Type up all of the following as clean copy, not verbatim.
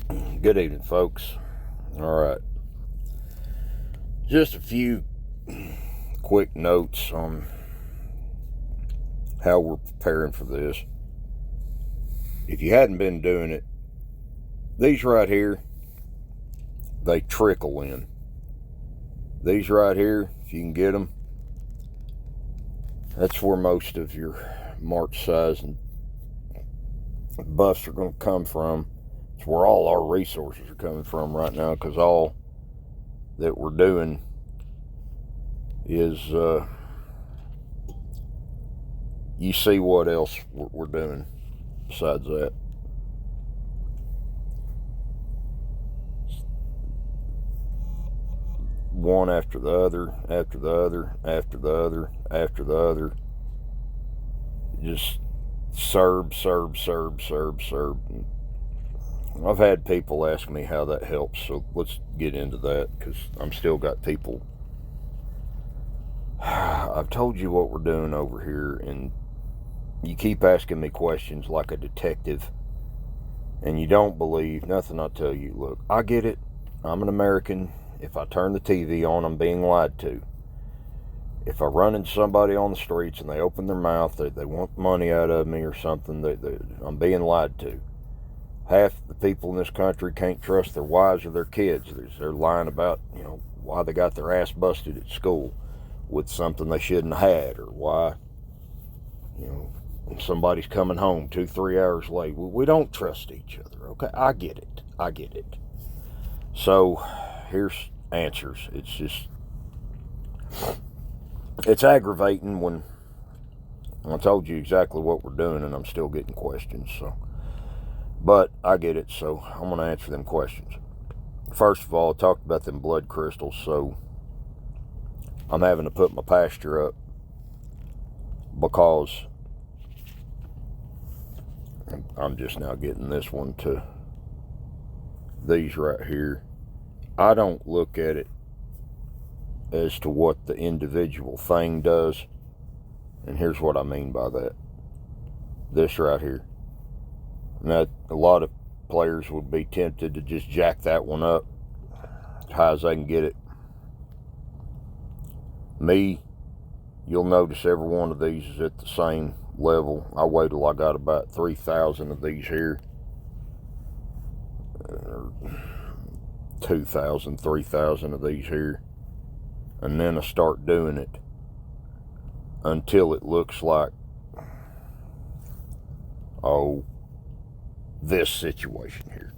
Good evening, folks. All right. Just a few quick notes on how we're preparing for this. If you hadn't been doing it, these right here, they trickle in. These right here, if you can get them, that's where most of your March size and buffs are going to come from. It's where all our resources are coming from right now, because all that we're doing is you see what else we're doing besides that. One after the other, after the other, after the other, after the other. Just serve. I've had people ask me how that helps, so let's get into that, because I'm still got people. I've told you what we're doing over here, and you keep asking me questions like a detective, and you don't believe nothing I tell you. Look, I get it. I'm an American. If I turn the TV on, I'm being lied to. If I run into somebody on the streets and they open their mouth, they want money out of me or something, I'm being lied to. Half the people in this country can't trust their wives or their kids. They're lying about, why they got their ass busted at school with something they shouldn't have had, or why, somebody's coming home 2-3 hours late. We don't trust each other, okay? I get it. So, here's answers. It's aggravating when I told you exactly what we're doing and I'm still getting questions, so. But I get it, so I'm going to answer them questions. First of all, I talked about them blood crystals, so I'm having to put my pasture up because I'm just now getting this one to these right here. I don't look at it as to what the individual thing does, and here's what I mean by that. This right here. Now, a lot of players would be tempted to just jack that one up as high as they can get it. Me, you'll notice every one of these is at the same level. I wait till I got about 3,000 of these here. 2,000, 3,000 of these here. And then I start doing it until it looks like, this situation here.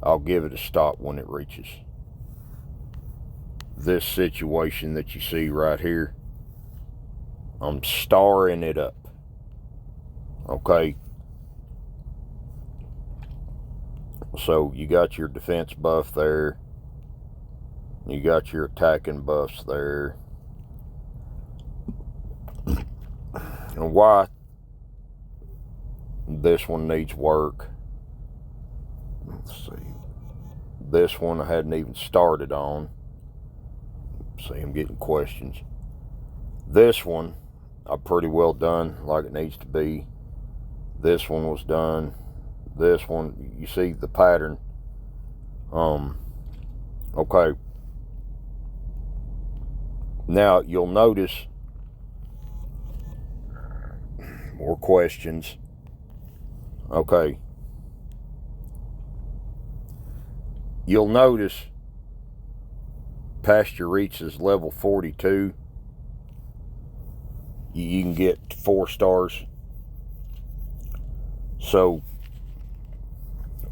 I'll give it a stop when it reaches this situation that you see right here. I'm starring it up. Okay. So you got your defense buff there. You got your attacking buffs there. And why this one needs work. Let's see. This one I hadn't even started on. See, I'm getting questions. This one I'm pretty well done like it needs to be. This one was done. This one, you see the pattern. Okay. Now you'll notice more questions. Okay. You'll notice pasture reaches level 42. You can get 4 stars. So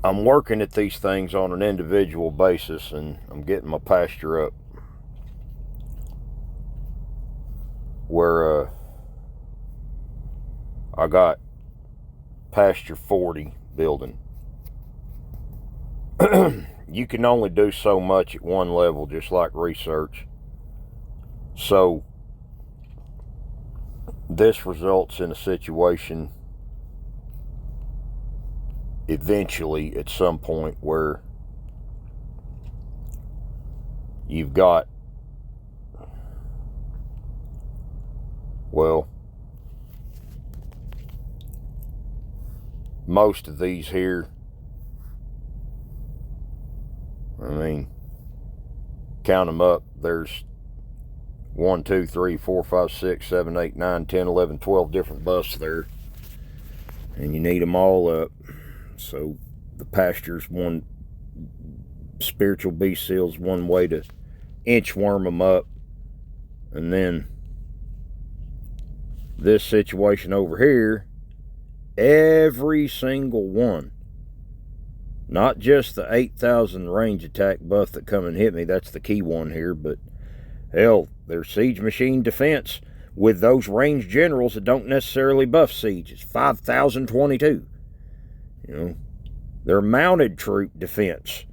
I'm working at these things on an individual basis, and I'm getting my pasture up where I got pasture 40 building. You can only do so much at one level, just like research. So this results in a situation eventually at some point where you've got, well, most of these here I mean, count them up. There's 1, 2, 3, 4, 5, 6, 7, 8, 9, 10, 11, 12 different busts there. And you need them all up. So the pasture's one, spiritual beast seal's one way to inchworm them up. And then this situation over here, every single one, not just the 8,000 range attack buff that come and hit me, that's the key one here, but hell, there's siege machine defense with those range generals that don't necessarily buff siege. It's 5,022. You know, they're mounted troop defense,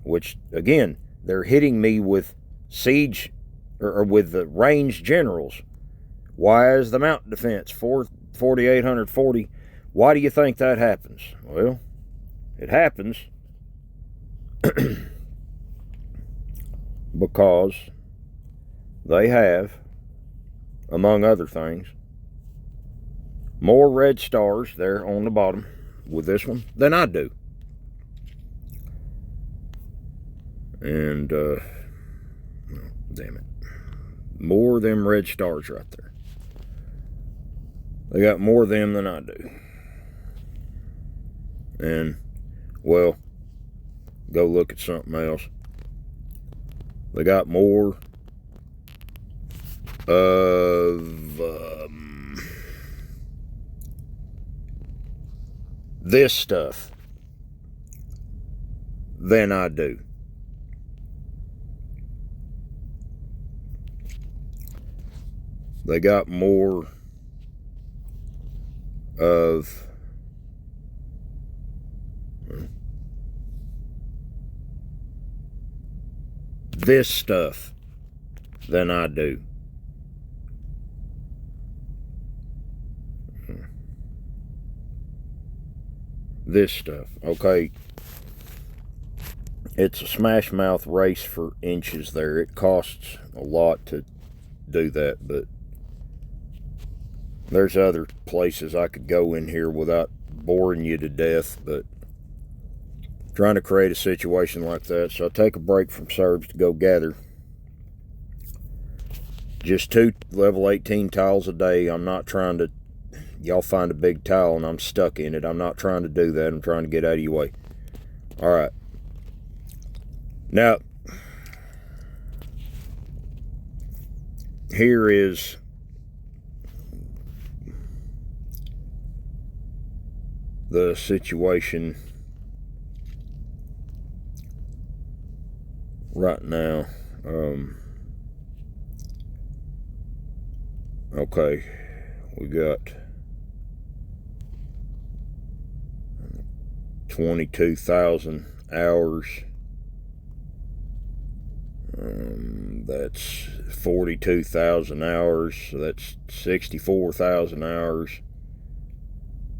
which again, they're hitting me with siege or with the range generals. Why is the mountain defense 4,840? Why do you think that happens? Well, it happens because they have, among other things, more red stars there on the bottom with this one than I do. And, damn it. More of them red stars right there. They got more of them than I do. And, well, go look at something else. They got more of this stuff than I do. They got more of this stuff than I do. This stuff. Okay. It's a smash mouth race for inches there. It costs a lot to do that, but there's other places I could go in here without boring you to death, but trying to create a situation like that. So I take a break from Serbs to go gather just 2 level 18 tiles a day. I'm not trying to, y'all find a big tile and I'm stuck in it. I'm not trying to do that. I'm trying to get out of your way. All right. Now, here is the situation right now. Okay, we got 22,000 hours. That's 42,000 hours, so that's 64,000 hours.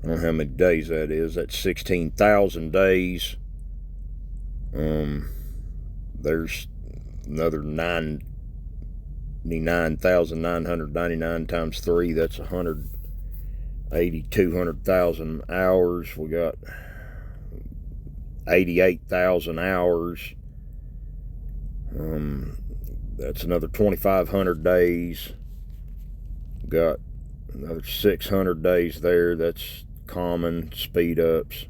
I don't know how many days that is. That's 16,000 days. There's another 99,999 times 3. That's 200,000 hours. We got 88,000 hours. That's another 2,500 days. Got another 600 days there. That's common speed ups.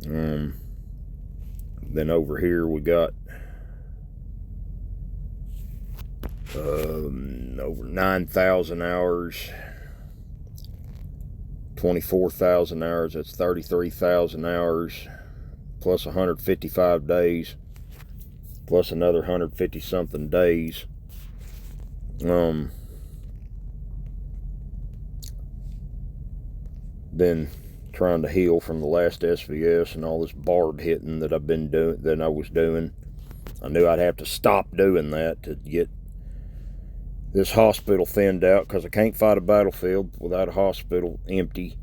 Then over here we got over 9,000 hours, 24,000 hours. That's 33,000 hours plus 155 days plus another 150 something days. Been trying to heal from the last SVS and all this barb hitting that I've been doing, that I was doing. I knew I'd have to stop doing that to get this hospital thinned out, because I can't fight a battlefield without a hospital empty.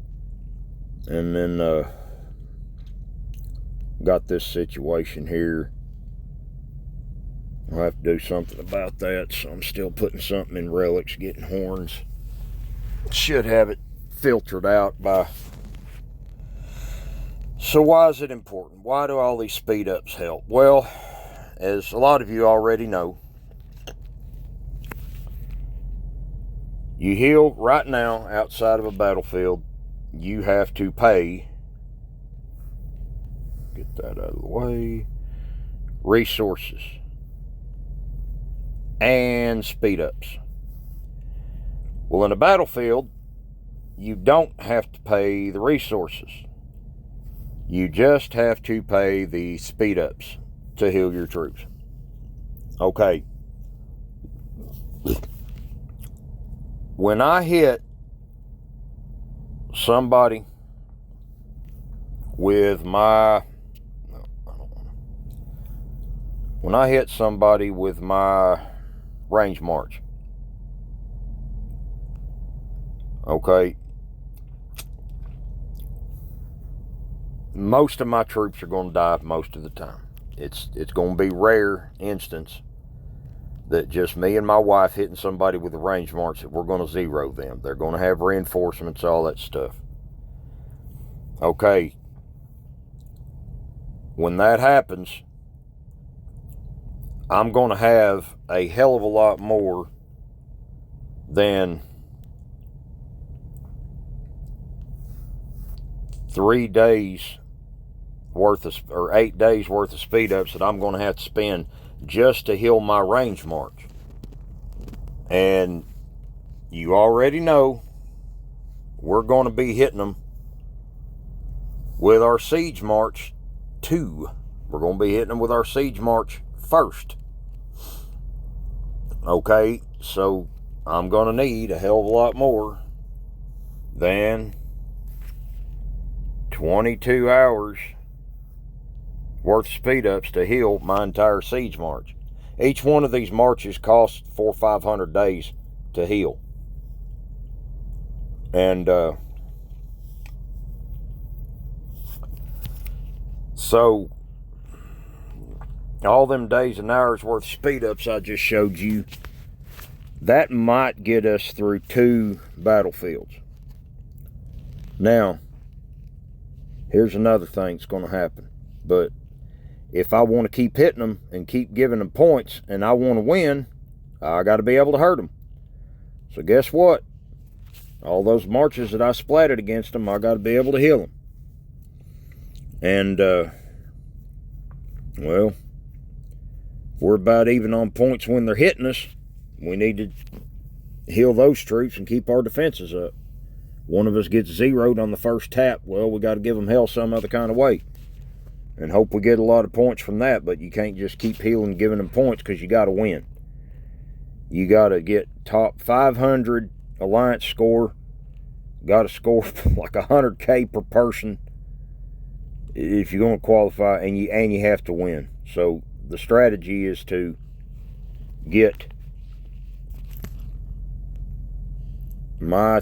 And then got this situation here. I'll have to do something about that, so I'm still putting something in relics, getting horns. Should have it filtered out by So why is it important? Why do all these speed ups help? Well, as a lot of you already know, you heal right now outside of a battlefield, you have to pay, get that out of the way, resources and speed ups. Well, in a battlefield, you don't have to pay the resources. You just have to pay the speed ups to heal your troops. Okay. When I hit somebody with my range march, okay, most of my troops are going to die most of the time. It's going to be rare instance that just me and my wife hitting somebody with a range march that we're going to zero them. They're going to have reinforcements, all that stuff. Okay. When that happens, I'm going to have a hell of a lot more than 3 days worth of, or 8 days worth of speed ups that I'm going to have to spend just to heal my range march. And you already know we're going to be hitting them with our siege march 2. We're going to be hitting them with our siege march 1st. Okay, so I'm going to need a hell of a lot more than 22 hours worth of speed ups to heal my entire siege march. Each one of these marches costs 400 or 500 days to heal. And so all them days and hours worth of speed ups I just showed you, that might get us through 2 battlefields. Now, here's another thing that's going to happen. But if I want to keep hitting them and keep giving them points and I want to win, I got to be able to hurt them. So guess what? All those marches that I splatted against them, I got to be able to heal them. And, well, we're about even on points when they're hitting us. We need to heal those troops and keep our defenses up. One of us gets zeroed on the first tap, well, we got to give them hell some other kind of way. And hope we get a lot of points from that, but you can't just keep healing and giving them points because you got to win. You got to get top 500 alliance score. Got to score like 100K per person if you're going to qualify, and you have to win. So the strategy is to get my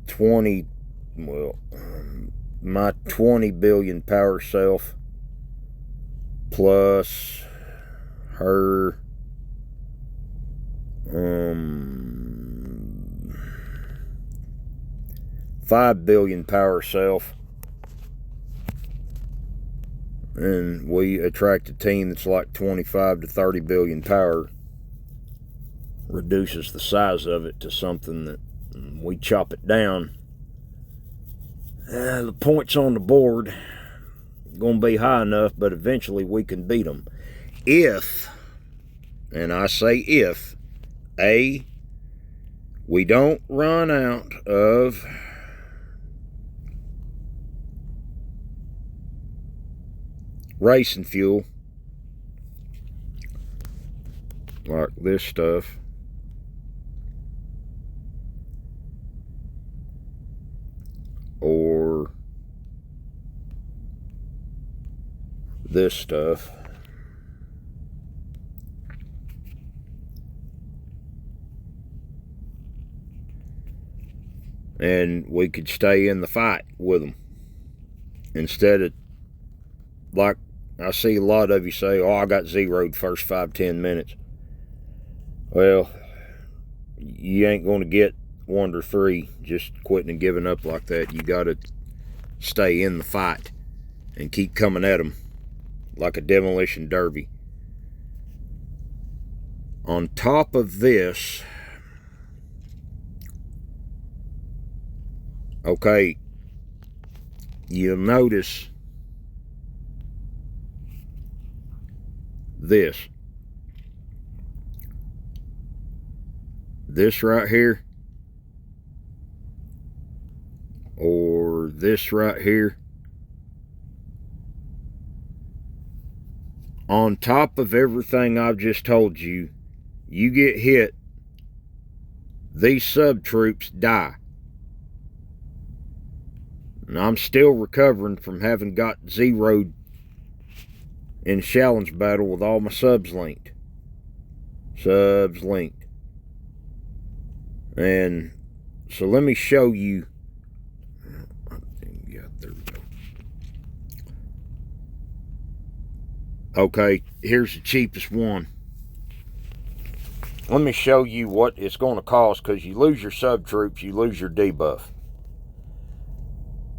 20 billion power self plus her 5 billion power self, and we attract a team that's like 25 to 30 billion power, reduces the size of it to something that we chop it down. The points on the board going to be high enough, but eventually we can beat them. If, and I say if, A, we don't run out of racing fuel, like this stuff, or this stuff, and we could stay in the fight with them instead of, like I see a lot of you say, oh, I got zeroed first 5-10 minutes. Well, you ain't going to get 1 to 3 just quitting and giving up like that. You got to stay in the fight. and keep coming at them like a demolition derby. On top of this, okay, you'll notice this. This right here, or this right here. On top of everything I've just told you, you get hit, these sub-troops die. And I'm still recovering from having got zeroed in challenge battle with all my subs linked. And so let me show you. Yeah, there we go. Okay, here's the cheapest one. Let me show you what it's going to cost, because you lose your sub-troops, you lose your debuff.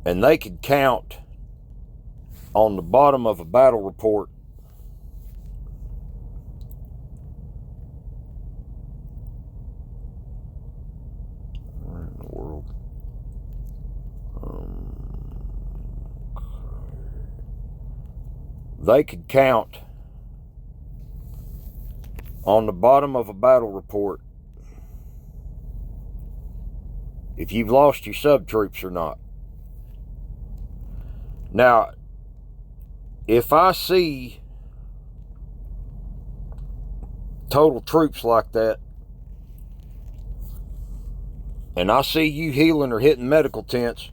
And they could count on the bottom of a battle report where in the world? They could count on the bottom of a battle report if you've lost your sub-troops or not. Now, if I see total troops like that, and I see you healing or hitting medical tents,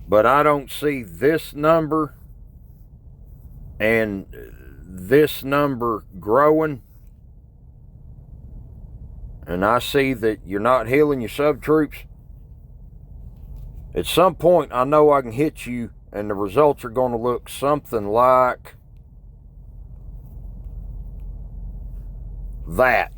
but I don't see this number and this number growing, and I see that you're not healing your sub-troops, at some point I know I can hit you, and the results are going to look something like that.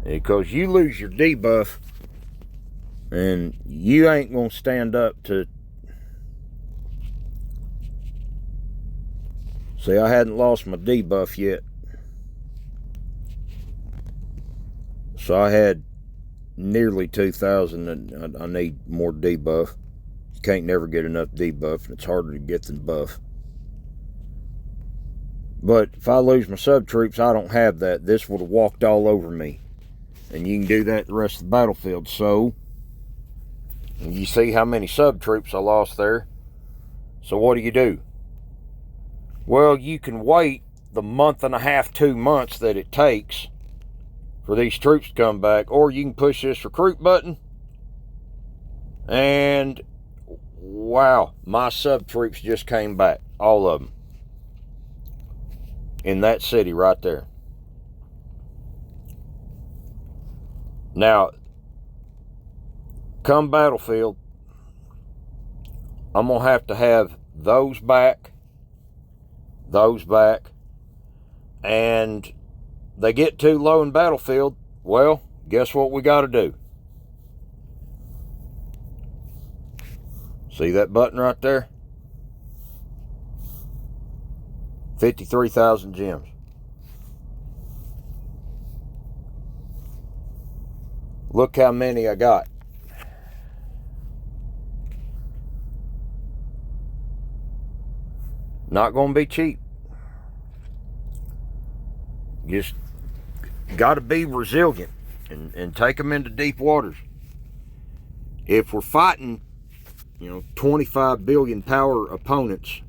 Because you lose your debuff, and you ain't going to stand up to... See, I hadn't lost my debuff yet. So I had nearly 2,000, and I need more debuff. You can't never get enough debuff, and it's harder to get than buff. But if I lose my sub-troops, I don't have that. This would have walked all over me. And you can do that the rest of the battlefield. So, you see how many sub-troops I lost there. So what do? Well, you can wait the month and a half, 2 months that it takes for these troops to come back, or you can push this recruit button, and wow, my sub-troops just came back, all of them, in that city right there. Now, come battlefield, I'm going to have those back, and they get too low in battlefield, well, guess what we got to do? See that button right there? 53,000 gems. Look how many I got. Not going to be cheap. Just got to be resilient and take them into deep waters. If we're fighting, 25 billion power opponents,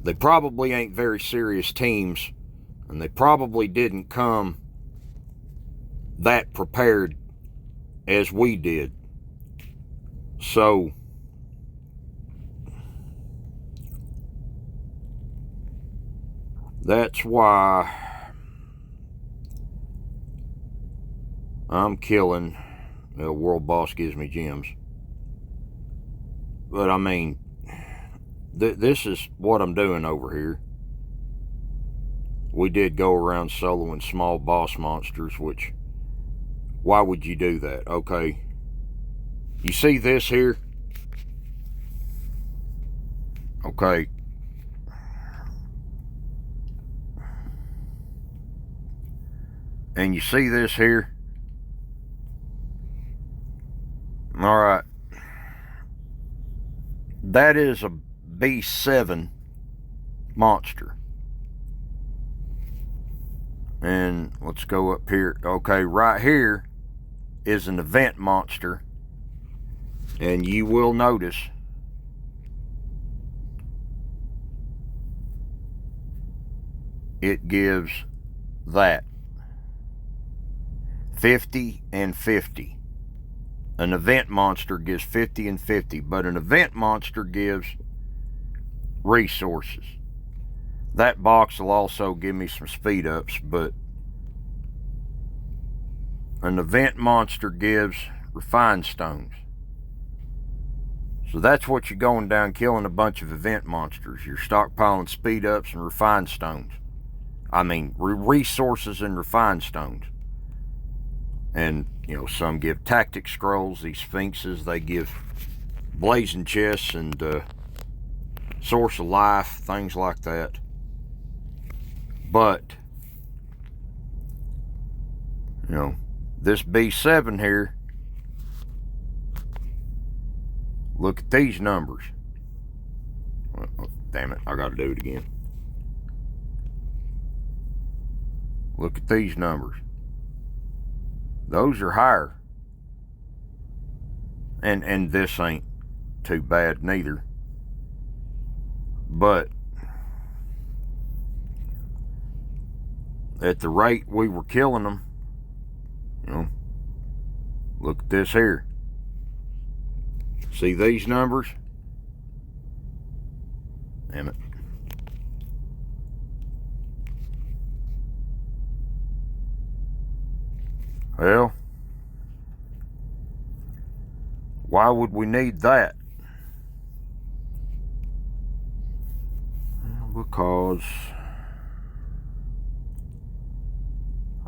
they probably ain't very serious teams, and they probably didn't come that prepared as we did. So, that's why I'm killing. World Boss gives me gems. But I mean, this is what I'm doing over here. we did go around soloing small boss monsters, which, why would you do that? Okay, you see this here? Okay. And you see this here? Alright. That is a B7 monster. And let's go up here. Okay, right here is an event monster. And you will notice it gives that 50 and 50. An event monster gives 50 and 50, but an event monster gives resources. That box will also give me some speed ups, but an event monster gives refined stones. So that's what you're going down killing a bunch of event monsters. You're stockpiling speed ups and refined stones. I mean, resources and refined stones. And, you know, some give tactic scrolls. These sphinxes, they give blazing chests and source of life, things like that. But, you know, this B7 here, look at these numbers. Oh, damn it, I gotta do it again. Look at these numbers. Those are higher. And this ain't too bad neither. But at the rate we were killing them, you know, look at this here. See these numbers? Damn it. Well, why would we need that? Because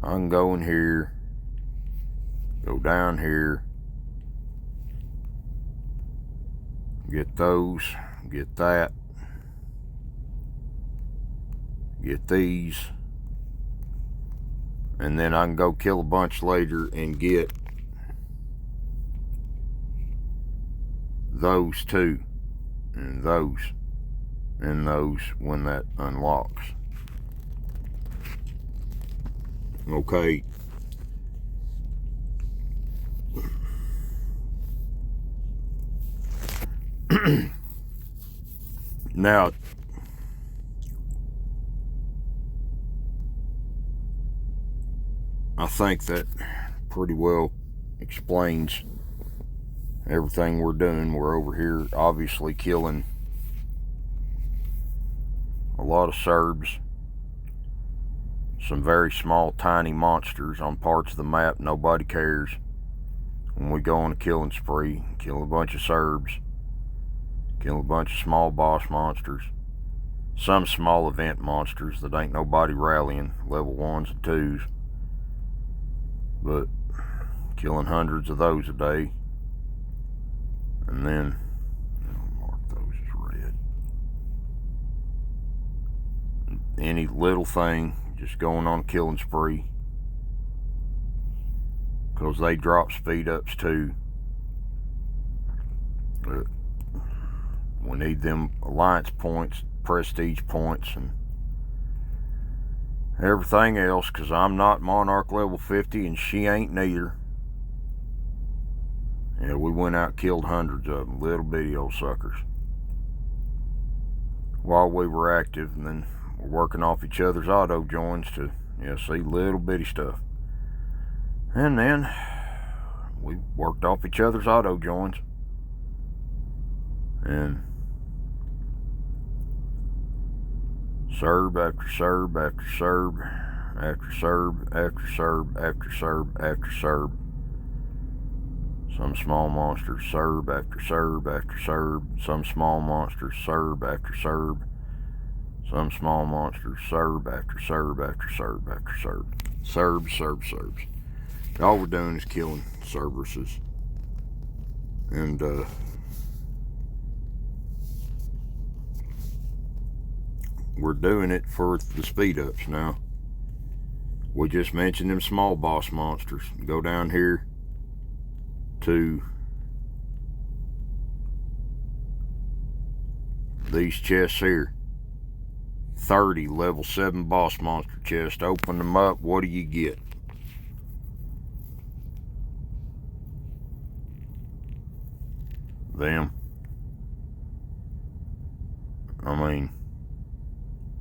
I can go in here, go down here, get those, get that, get these, and then I can go kill a bunch later and get those two, and those when that unlocks. Okay. Now, I think that pretty well explains everything we're doing. We're over here obviously killing a lot of Serbs, some very small tiny monsters on parts of the map nobody cares. When we go on a killing spree, kill a bunch of Serbs, kill a bunch of small boss monsters, some small event monsters that ain't nobody rallying, level 1s and 2s, but killing hundreds of those a day. And then I'll mark those as red. Any little thing, just going on a killing spree, because they drop speed ups too. But we need them alliance points, prestige points, and everything else, because I'm not Monarch level 50 and she ain't neither. Yeah, we went out and killed hundreds of them, little bitty old suckers, while we were active, and then we're working off each other's auto joins to, yeah, see, little bitty stuff. And then we worked off each other's auto joins, and Serb after Serb after Serb after Serb after Serb after Serb after Serb. Some small monsters, Serb after Serb after Serb. Some small monsters, Serb after Serb. Some small monsters, serb after serb after serb after serb. Serbs. All we're doing is killing Cerberuses. And, we're doing it for the speed ups now. We just mentioned them small boss monsters. Go down here to these chests here. 30 level 7 boss monster chest. Open them up. What do you get? Them. I mean,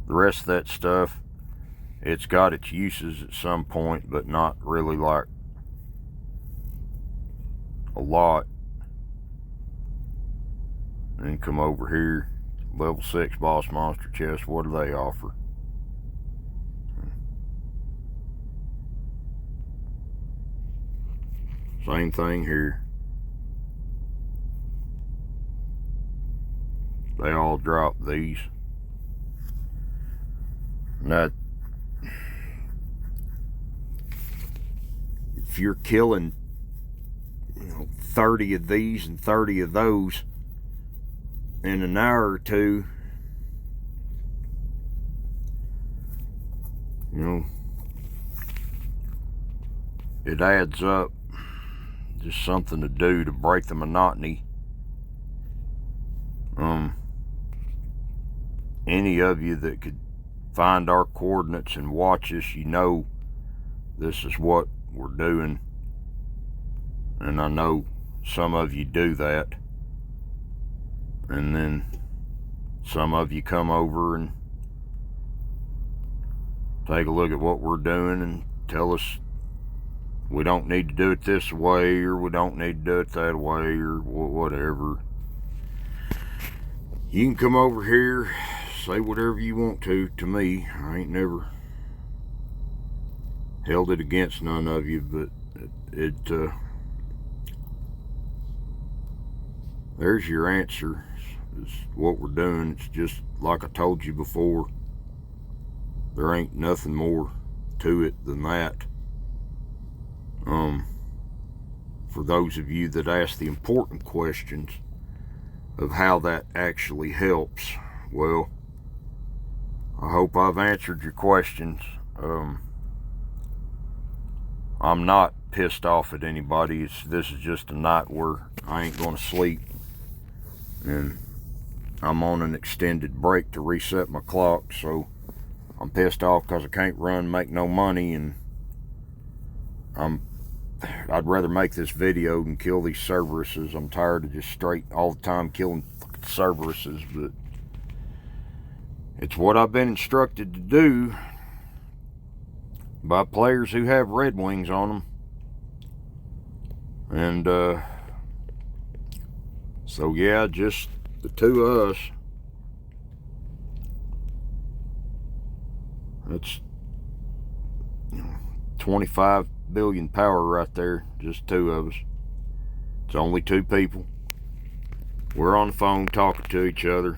the rest of that stuff, it's got its uses at some point, but not really like a lot. Then come over here. Level 6 boss monster chest. What do they offer? Same thing here. They all drop these. Now, if you're killing 30 of these and 30 of those in an hour or two, it adds up. Just something to do to break the monotony. Any of you that could find our coordinates and watch us, this is what we're doing. And I know some of you do that. And then some of you come over and take a look at what we're doing and tell us we don't need to do it this way, or we don't need to do it that way, or whatever. You can come over here, say whatever you want to me. I ain't never held it against none of you, but there's your answer. It's what we're doing. It's just like I told you before. There ain't nothing more to it than that. For those of you that ask the important questions of how that actually helps, well, I hope I've answered your questions. I'm not pissed off at anybody. This is just a night where I ain't going to sleep, and I'm on an extended break to reset my clock, so I'm pissed off because I can't run, make no money, and I'd rather make this video than kill these Cerberuses. I'm tired of just straight all the time killing fucking Cerberuses, but it's what I've been instructed to do by players who have red wings on them. And so yeah, just the two of us. That's 25 billion power right there, just two of us. It's only two people. We're on the phone talking to each other.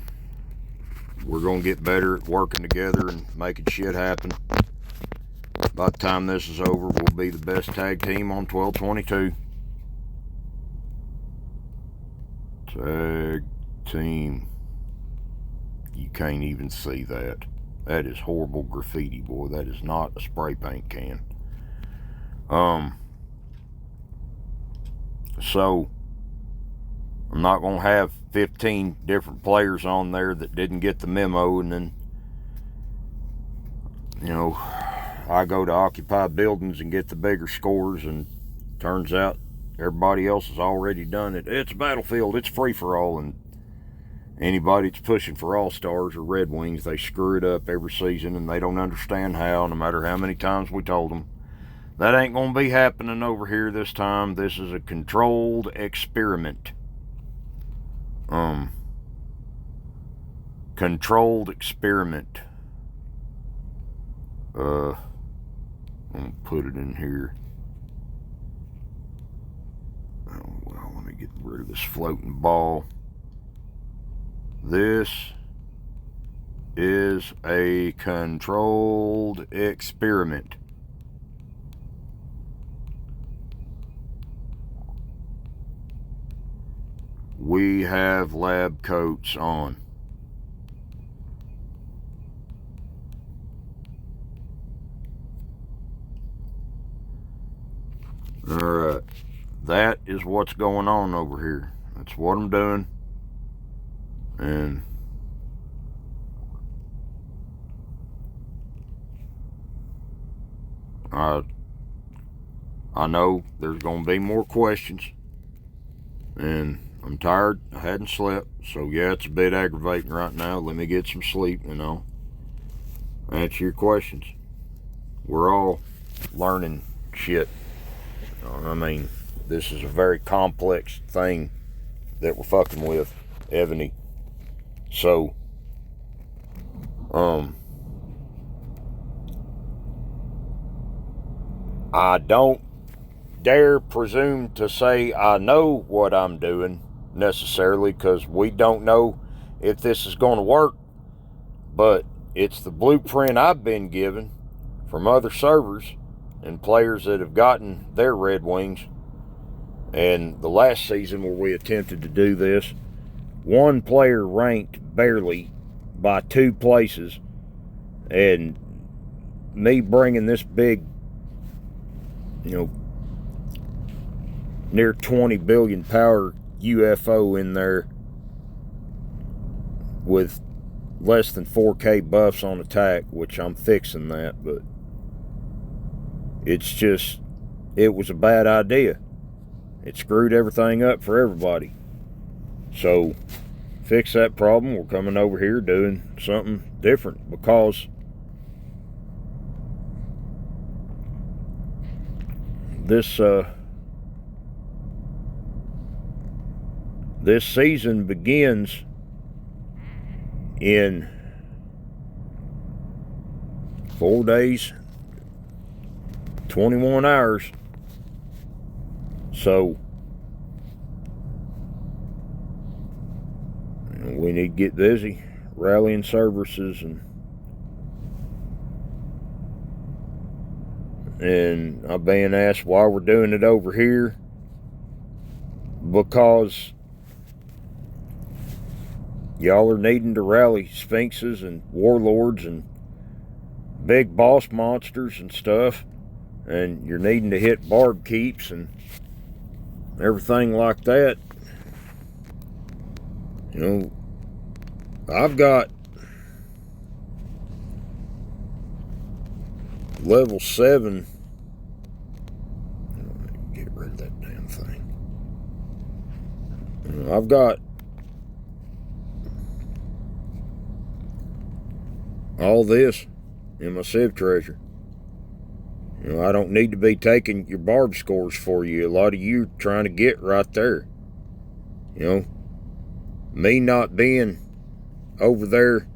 We're gonna get better at working together and making shit happen. By the time this is over, we'll be the best tag team on 1222. Tag team. You can't even see that. That is horrible graffiti, boy. That is not a spray paint can. So I'm not gonna have 15 different players on there that didn't get the memo, and then I go to occupy buildings and get the bigger scores, and turns out everybody else has already done it. It's a battlefield, it's free for all, and anybody that's pushing for All-Stars or Red Wings, they screw it up every season, and they don't understand how, no matter how many times we told them. That ain't gonna be happening over here this time. This is a controlled experiment. Controlled experiment. I'm gonna put it in here. Oh, well, let me get rid of this floating ball. This is a controlled experiment. We have lab coats on. Alright, that is what's going on over here. That's what I'm doing. And I know there's going to be more questions. And I'm tired. I hadn't slept. So yeah, it's a bit aggravating right now. Let me get some sleep and I'll answer your questions. We're all learning shit. I mean, this is a very complex thing that we're fucking with, Ebony. So, I don't dare presume to say I know what I'm doing necessarily, because we don't know if this is going to work, but it's the blueprint I've been given from other servers and players that have gotten their Red Wings. And the last season where we attempted to do this, one player ranked barely by 2 places, and me bringing this big, near 20 billion power UFO in there with less than 4K buffs on attack, which I'm fixing that, but it's just, it was a bad idea. It screwed everything up for everybody. So, fix that problem. We're coming over here doing something different, because this season begins in 4 days, 21 hours. So we need to get busy rallying services, and I'm being asked why we're doing it over here, because y'all are needing to rally sphinxes and warlords and big boss monsters and stuff, and you're needing to hit barb keeps and everything like that. I've got level 7. Get rid of that damn thing. I've got all this in my Civ treasure. I don't need to be taking your barb scores for you. A lot of you trying to get right there. Me not being over there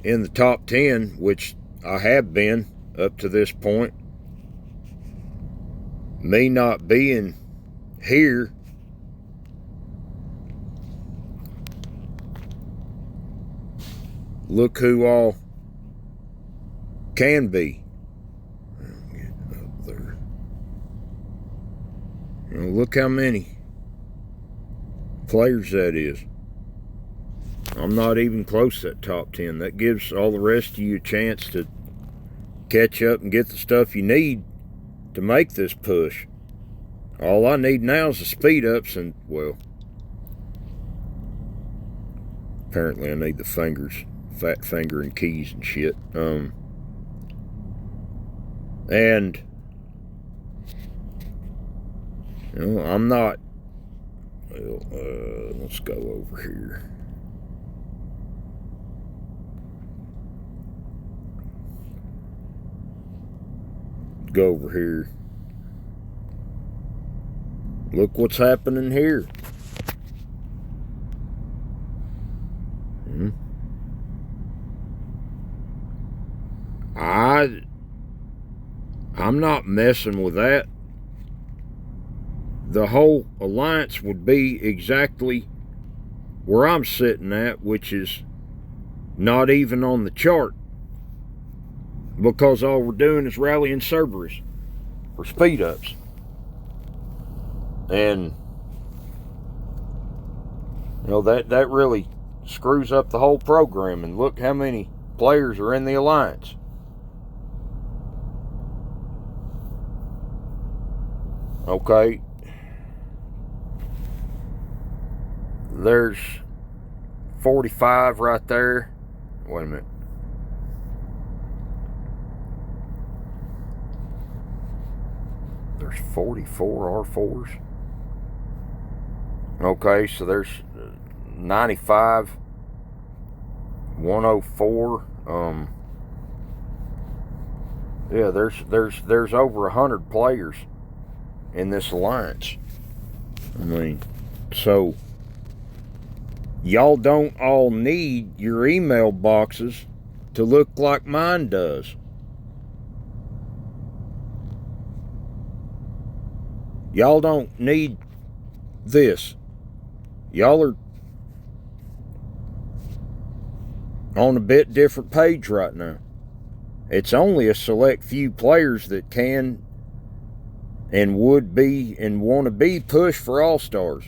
in the top 10, which I have been up to this point, me not being here, look who all can be. Get up there. Look how many players that is. I'm not even close to that top 10. That gives all the rest of you a chance to catch up and get the stuff you need to make this push. All I need now is the speed ups, and, well, apparently I need the fingers, fat finger and keys and shit. And, I'm not, let's go over here. Go over here. Look what's happening here. I'm not messing with that. The whole alliance would be exactly where I'm sitting at, which is not even on the chart, because all we're doing is rallying Cerberus for speed ups. And that really screws up the whole program. And look how many players are in the alliance. Okay, there's 45 right there. Wait a minute. There's 44 R4s. Okay, so there's 95, 104. Yeah, there's over 100 players in this alliance. I mean, so y'all don't all need your email boxes to look like mine does. Y'all don't need this. Y'all are on a bit different page right now. It's only a select few players that can and would be and want to be pushed for All-Stars.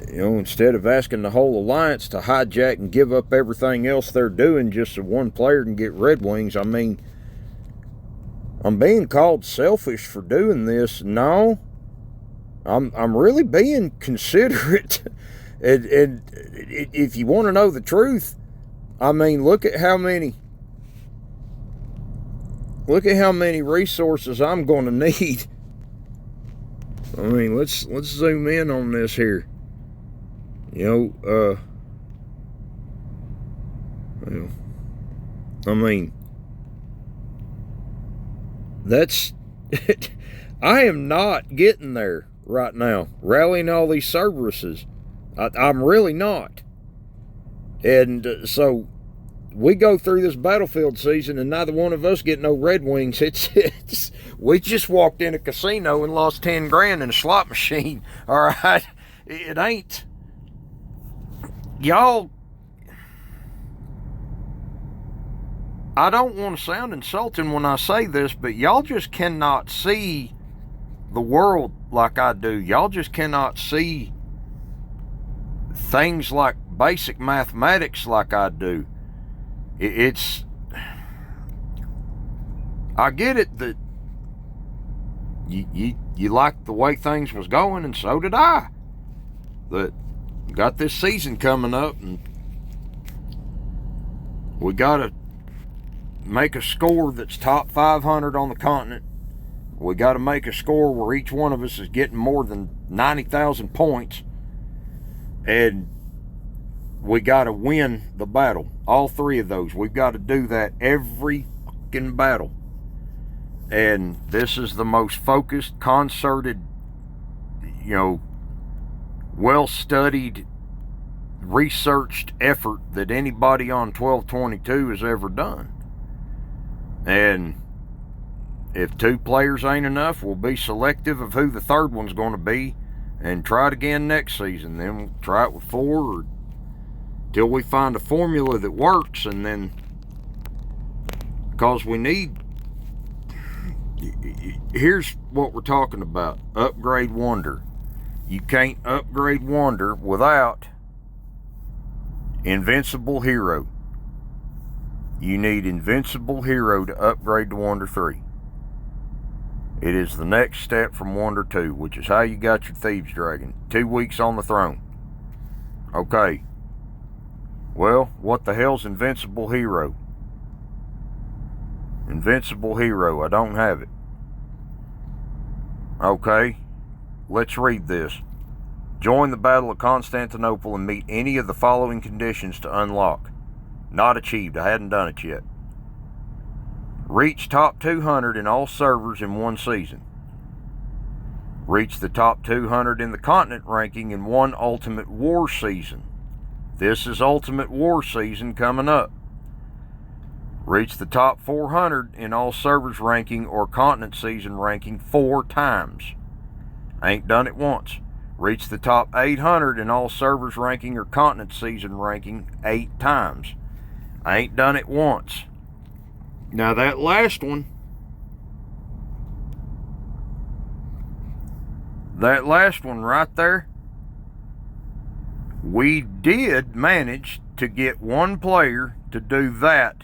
Instead of asking the whole alliance to hijack and give up everything else they're doing just so one player can get Red Wings. I mean, I'm being called selfish for doing this. No, I'm really being considerate. and if you want to know the truth, I mean, look at how many resources I'm going to need. I mean, let's zoom in on this here. I mean, that's I am not getting there right now, rallying all these Cerberuses. I'm really not. And so we go through this battlefield season and neither one of us get no Red Wings. It's we just walked in a casino and lost 10 grand in a slot machine. All right. It ain't. Y'all, I don't want to sound insulting when I say this, but y'all just cannot see the world like I do. Y'all just cannot see things like basic mathematics like I do. I get it that you like the way things was going, and so did I. But got this season coming up, and we got to make a score that's top 500 on the continent. We got to make a score where each one of us is getting more than 90,000 points. And we got to win the battle. All three of those. We've got to do that every fucking battle. And this is the most focused, concerted, well-studied, researched effort that anybody on 1222 has ever done. And if 2 players ain't enough, we'll be selective of who the third one's going to be and try it again next season. Then we'll try it with 4 till we find a formula that works. And then, because we need, here's what we're talking about: upgrade Wonder. You can't upgrade Wonder without Invincible Hero. You need Invincible Hero to upgrade to Wonder 3. It is the next step from Wonder 2, which is how you got your Thieves Dragon. 2 weeks on the throne. Okay. Well, what the hell's Invincible Hero? Invincible Hero, I don't have it. Okay. Let's read this. Join the Battle of Constantinople and meet any of the following conditions to unlock. Not achieved. I hadn't done it yet. Reach top 200 in all servers in one season. Reach the top 200 in the continent ranking in one Ultimate War season. This is Ultimate War season coming up. Reach the top 400 in all servers ranking or continent season ranking 4 times. I ain't done it once. Reached the top 800 in all servers ranking or continent season ranking 8 times. I ain't done it once. Now that last one right there, we did manage to get one player to do that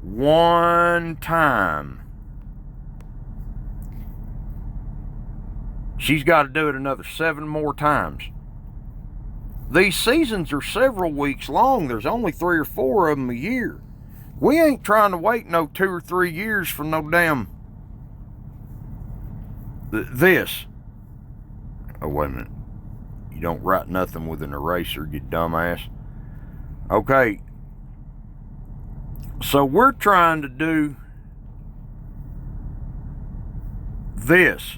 one time. She's got to do it another 7 more times. These seasons are several weeks long. There's only 3 or 4 of them a year. We ain't trying to wait no 2 or 3 years for no damn this. Oh, wait a minute. You don't write nothing with an eraser, you dumbass. Okay. So we're trying to do this.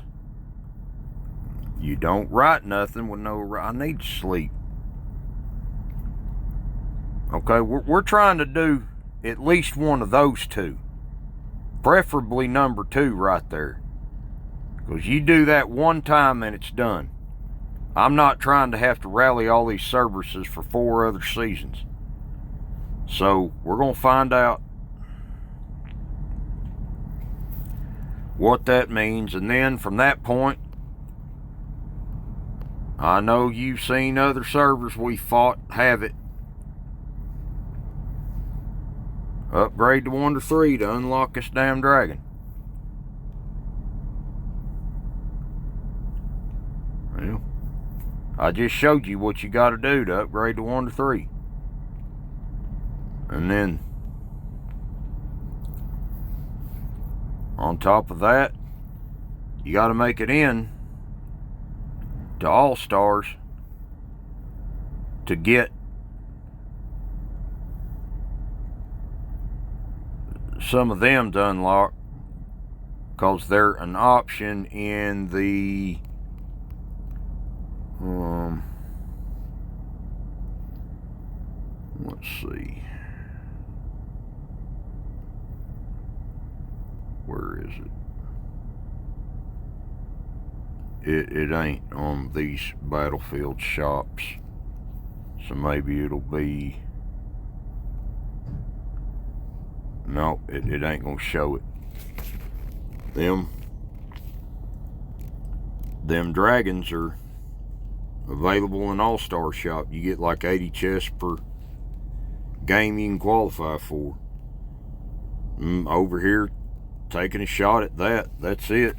You don't write nothing with no... I need to sleep. Okay, we're trying to do at least one of those 2. Preferably number 2 right there. Because you do that one time and it's done. I'm not trying to have to rally all these services for 4 other seasons. So we're going to find out what that means. And then from that point, I know you've seen other servers we fought have it. Upgrade to 1 to 3 to unlock this damn dragon. Well, I just showed you what you got to do to upgrade to 1 to 3. And then, on top of that, you got to make it in to All-Stars to get some of them to unlock, because they're an option in the let's see, where is it? It ain't on these Battlefield shops, so maybe it'll be... No, it ain't gonna show it. Them dragons are available in All-Star Shop. You get like 80 chests per game you can qualify for. Over here, taking a shot at that. That's it.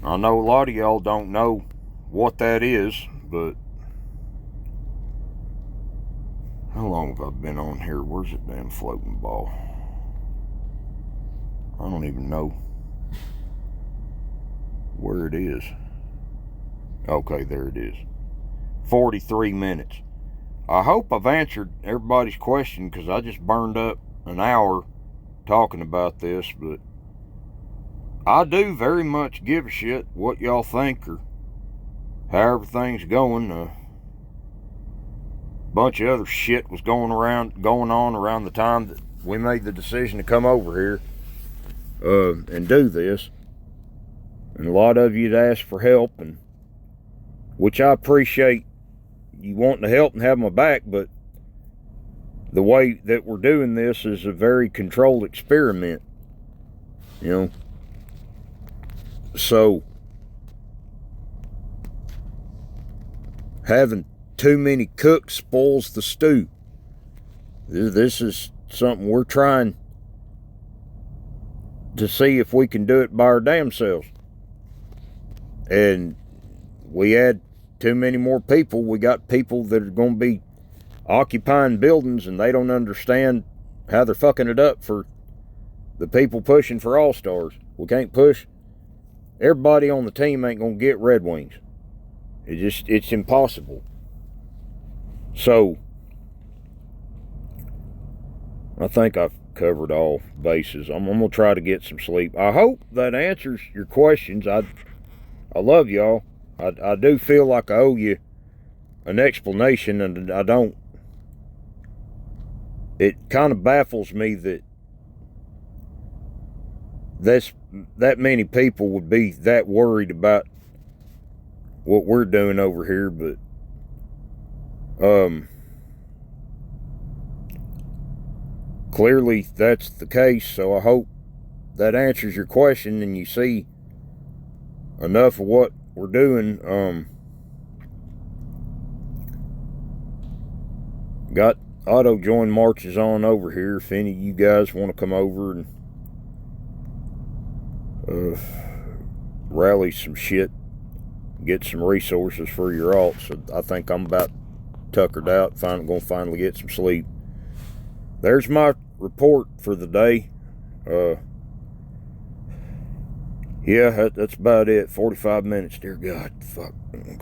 I know a lot of y'all don't know what that is, but how long have I been on here? Where's that damn floating ball? I don't even know where it is. Okay, there it is. 43 minutes. I hope I've answered everybody's question, because I just burned up an hour talking about this, but I do very much give a shit what y'all think or how everything's going. A bunch of other shit was going on around the time that we made the decision to come over here and do this. And a lot of you'd asked for help, and which I appreciate you wanting to help and have my back, but the way that we're doing this is a very controlled experiment, you know. So having too many cooks spoils the stew. This is something we're trying to see if we can do it by our damn selves. And we add too many more people. We got people that are going to be occupying buildings, and they don't understand how they're fucking it up for the people pushing for All-Stars. We can't push. Everybody on the team ain't going to get Red Wings. It's impossible. So I think I've covered all bases. I'm going to try to get some sleep. I hope that answers your questions. I love y'all. I do feel like I owe you an explanation, and I don't. It kind of baffles me that that many people would be that worried about what we're doing over here, but clearly that's the case. So I hope that answers your question and you see enough of what we're doing. Got auto join marches on over here. If any of you guys want to come over and rally some shit, get some resources for your alts. So I think I'm about tuckered out. Gonna finally get some sleep. There's my report for the day. Yeah, that's about it. 45 minutes. Dear God, fuck.